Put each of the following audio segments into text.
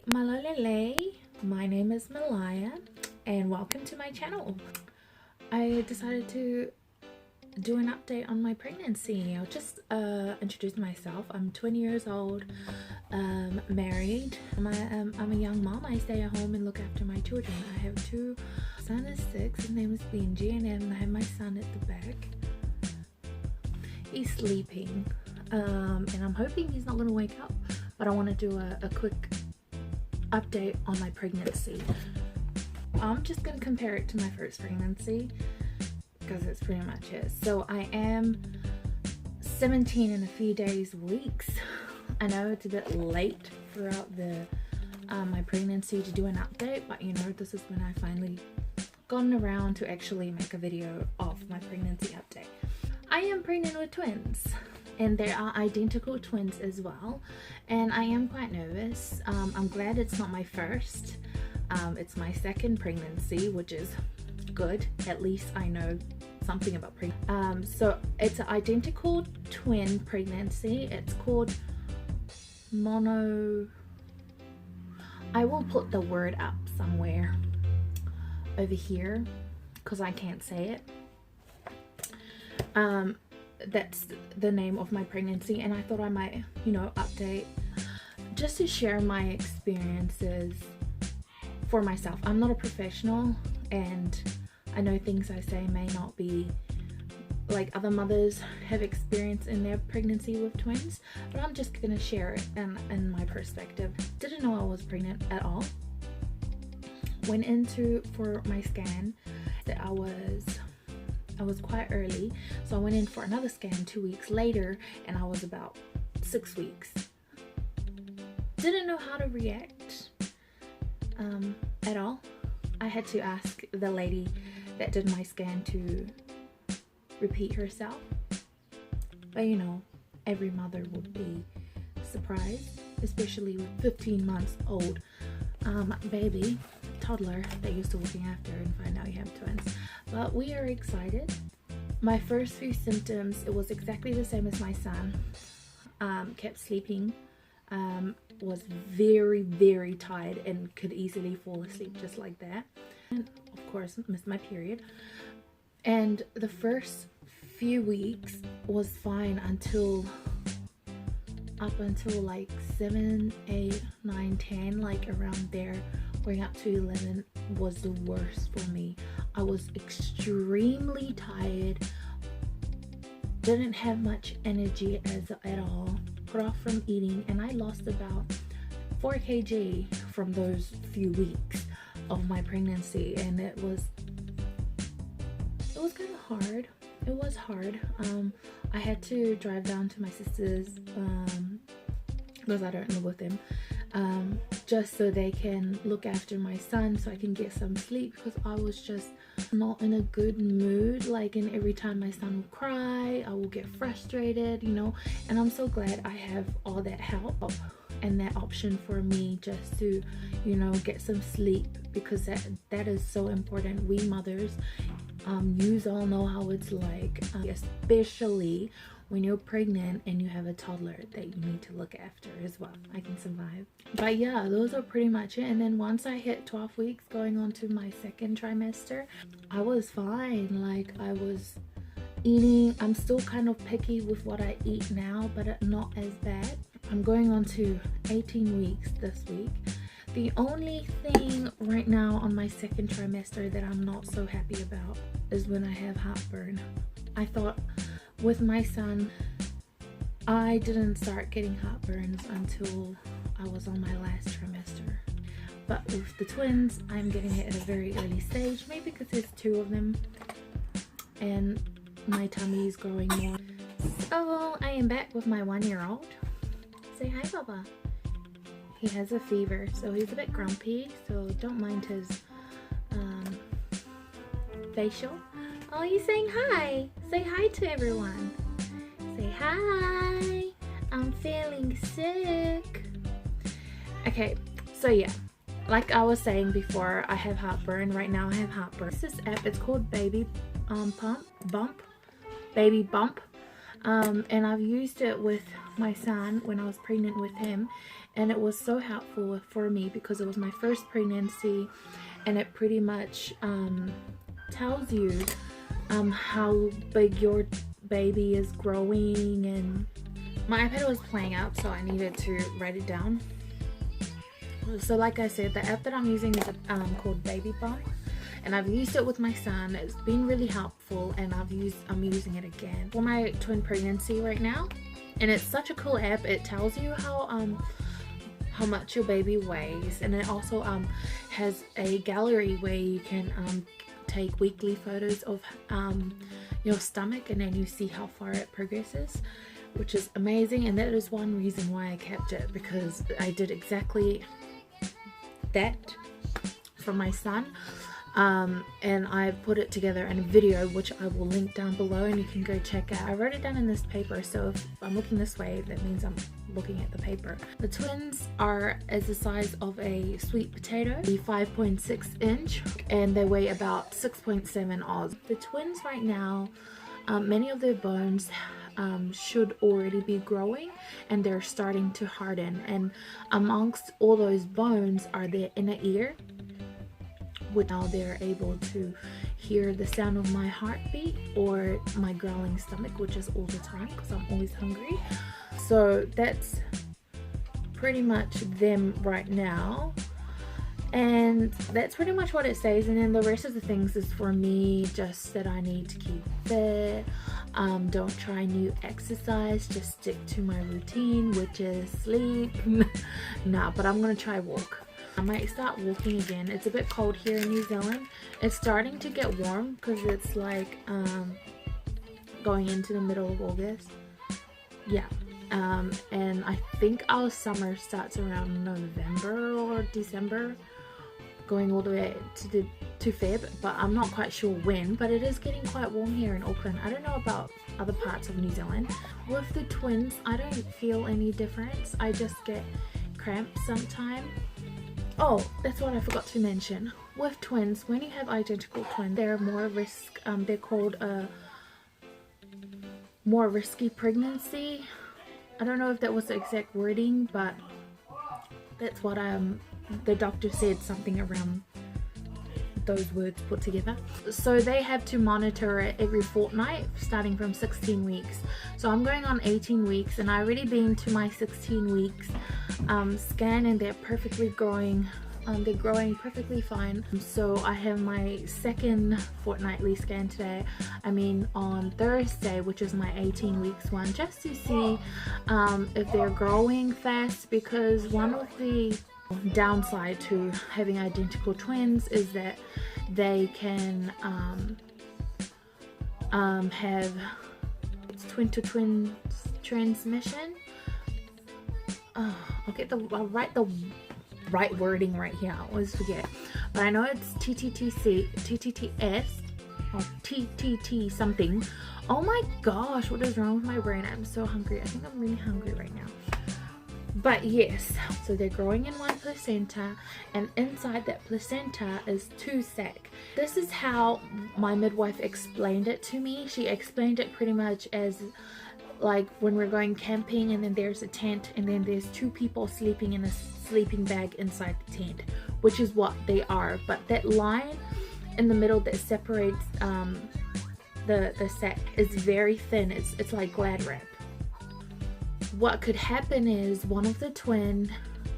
Malalele, my name is Malaya and welcome to my channel. I decided to do an update on my pregnancy. I'll just introduce myself. I'm 20 years old, married. I'm a young mom. I stay at home and look after my children. I have two. My son is 6, his name is Benji, and then I have my son at the back. He's sleeping and I'm hoping he's not going to wake up, but I want to do a quick update on my pregnancy. I'm just going to compare it to my first pregnancy because it's pretty much it. So I am 17 and a few days weeks. I know it's a bit late throughout the my pregnancy to do an update, but you know, this is when I finally gotten around to actually make a video of my pregnancy update. I am pregnant with twins, and they are identical twins as well, and I am quite nervous. I'm glad it's not my first. It's my second pregnancy, which is good. At least I know something about pregnancy. So it's an identical twin pregnancy. It's called mono. I will put the word up somewhere over here because I can't say it. That's the name of my pregnancy, and I thought I might, you know, update just to share my experiences for myself. I'm not a professional, and I know things I say may not be like other mothers have experienced in their pregnancy with twins, but I'm just gonna share it in my perspective. Didn't know I was pregnant at all. Went into for my scan that I was quite early, so I went in for another scan 2 weeks later, and I was about 6 weeks. Didn't know how to react at all. I had to ask the lady that did my scan to repeat herself, but you know, every mother would be surprised, especially with 15 months old baby toddler that you're still looking after and find out you have twins. But we are excited. My first few symptoms, it was exactly the same as my son. Kept sleeping, was very tired and could easily fall asleep just like that, and of course missed my period. And the first few weeks was fine until up until like 7, 8, 9, 10, like around there. Going up to 11 was the worst for me. I was extremely tired, didn't have much energy at all, put off from eating, and I lost about 4 kg from those few weeks of my pregnancy, and it was kind of hard. It was hard. I had to drive down to my sister's because I don't live with them, just so they can look after my son so I can get some sleep, because I was just not in a good mood. Like, and every time my son will cry, I will get frustrated, you know. And I'm so glad I have all that help and that option for me just to, you know, get some sleep, because that is so important. We mothers, you all know how it's like, especially when you're pregnant and you have a toddler that you need to look after as well. I can survive. But yeah, those are pretty much it. And then once I hit 12 weeks going on to my second trimester, I was fine. Like, I was eating. I'm still kind of picky with what I eat now, but not as bad. I'm going on to 18 weeks this week. The only thing right now on my second trimester that I'm not so happy about is when I have heartburn. I thought with my son, I didn't start getting heartburns until I was on my last trimester. But with the twins, I'm getting it at a very early stage, maybe because there's 2 of them and my tummy is growing more. So I am back with my 1-year-old. Say hi, Baba. He has a fever, so he's a bit grumpy, so don't mind his facial. Oh, he's saying hi. Say hi to everyone. Say hi. I'm feeling sick. Okay, so yeah, like I was saying before, I have heartburn. Right now I have heartburn. This app, it's called Baby Bump. And I've used it with my son when I was pregnant with him, and it was so helpful for me because it was my first pregnancy, and it pretty much tells you how big your baby is growing. And my iPad was playing up, so I needed to write it down. So like I said, the app that I'm using is called Baby Bump, and I've used it with my son. It's been really helpful, and I'm using it again for my twin pregnancy right now. And it's such a cool app. It tells you how much your baby weighs, and it also has a gallery where you can take weekly photos of your stomach, and then you see how far it progresses, which is amazing. And that is one reason why I kept it, because I did exactly that for my son, and I put it together in a video, which I will link down below, and you can go check out. I wrote it down in this paper, so if I'm looking this way, that means I'm looking at the paper. The twins are as the size of a sweet potato, 5.6 inch, and they weigh about 6.7 Oz. The twins right now, many of their bones should already be growing, and they're starting to harden, and amongst all those bones are their inner ear, which now they're able to hear the sound of my heartbeat or my growling stomach, which is all the time because I'm always hungry. So that's pretty much them right now, and that's pretty much what it says. And then the rest of the things is for me, just that I need to keep fit. Don't try new exercise, just stick to my routine, which is sleep. Nah, but I'm gonna try walk. I might start walking again. It's a bit cold here in New Zealand. It's starting to get warm because it's like going into the middle of August. Yeah. And I think our summer starts around November or December, going all the way to Feb, but I'm not quite sure when. But it is getting quite warm here in Auckland. I don't know about other parts of New Zealand. With the twins, I don't feel any difference. I just get cramps sometimes. Oh, that's what I forgot to mention. With twins, when you have identical twins, they're more risk. They're called a more risky pregnancy. I don't know if that was the exact wording, but that's what the doctor said, something around those words put together. So they have to monitor it every fortnight starting from 16 weeks. So I'm going on 18 weeks, and I already been to my 16 weeks scan, and they're perfectly growing. They're growing perfectly fine. So I have my second fortnightly scan today. I mean on Thursday, which is my 18 weeks one, just to see if they're growing fast, because one of the downside to having identical twins is that they can have twin-to-twin transmission. I'll write the right wording right here. I always forget, but I know it's TTTS or TTT something. Oh my gosh, what is wrong with my brain? I'm so hungry. I think I'm really hungry right now. But yes, so they're growing in one placenta, and inside that placenta is 2 sacs. This is how my midwife explained it to me. She explained it pretty much as like when we're going camping, and then there's a tent, and then there's 2 people sleeping in a sleeping bag inside the tent, which is what they are. But that line in the middle that separates the sac is very thin. It's like glad wrap. What could happen is one of the twin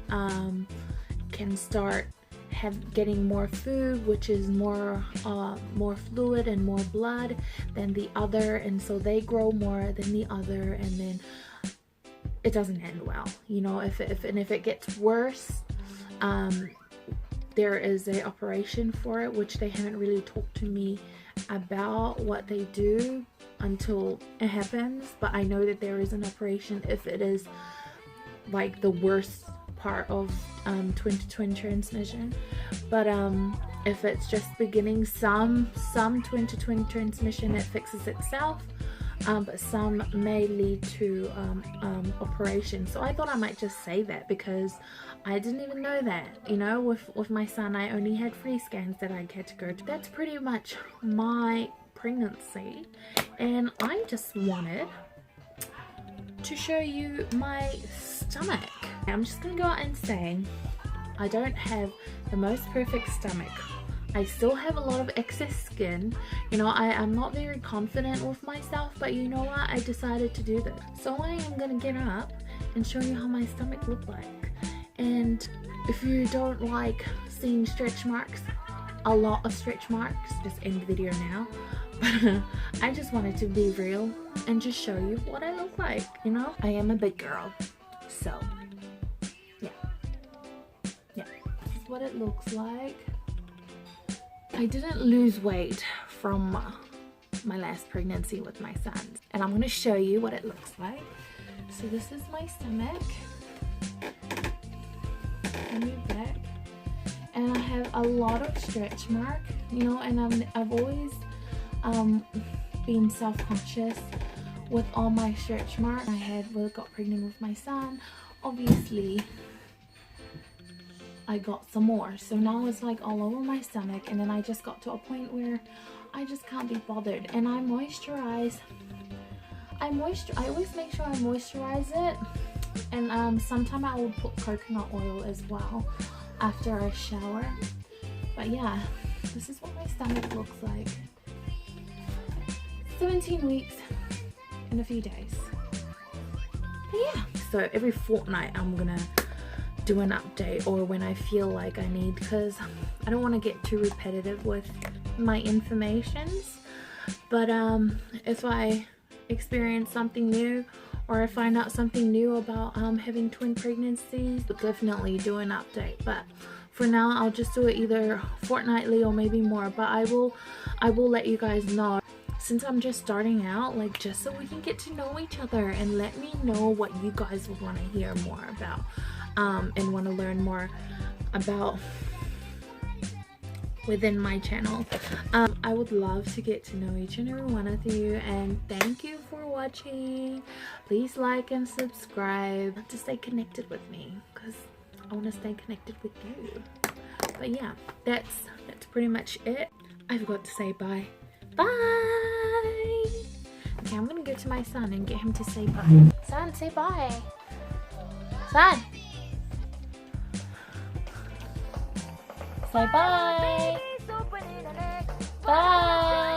can start getting more food, which is more fluid and more blood than the other, and so they grow more than the other, and then it doesn't end well, you know. If it gets worse, there is a operation for it, which they haven't really talked to me about what they do until it happens. But I know that there is an operation if it is like the worst part of twin-to-twin transmission. But if it's just beginning, some twin-to-twin transmission, it fixes itself, but some may lead to operation. So I thought I might just say that, because I didn't even know that, you know. With my son, I only had 3 scans that I had to go to. That's pretty much my pregnancy, and I just wanted to show you my stomach. I'm just gonna go out and say I don't have the most perfect stomach. I still have a lot of excess skin. You know, I'm not very confident with myself, but you know what? I decided to do this. So I am gonna get up and show you how my stomach looked like. And if you don't like seeing stretch marks, a lot of stretch marks, just end the video now. But I just wanted to be real and just show you what I look like, you know? I am a big girl, so yeah. This is what it looks like. I didn't lose weight from my last pregnancy with my sons, and I'm gonna show you what it looks like. So this is my stomach. Let me back. And I have a lot of stretch mark, you know, and I've always been self-conscious with all my stretch marks. I got pregnant with my son. Obviously, I got some more, so now it's like all over my stomach, and then I just got to a point where I just can't be bothered. And I moisturize. I always make sure I moisturize it, and sometimes I will put coconut oil as well after I shower. But yeah, this is what my stomach looks like. 17 weeks in a few days. But yeah, so every fortnight I'm gonna do an update, or when I feel like I need, because I don't want to get too repetitive with my informations. But if I experience something new, or I find out something new about having twin pregnancies, I'll definitely do an update. But for now, I'll just do it either fortnightly or maybe more. But I will let you guys know, since I'm just starting out, like, just so we can get to know each other, and let me know what you guys would want to hear more about, and want to learn more about within my channel. I would love to get to know each and every one of you, and thank you for watching. Please like and subscribe to stay connected with me, because I want to stay connected with you. But yeah, that's pretty much it. I forgot to say bye. Bye! Okay, I'm gonna go to my son and get him to say bye. Son, say bye. Son! Say bye! Bye!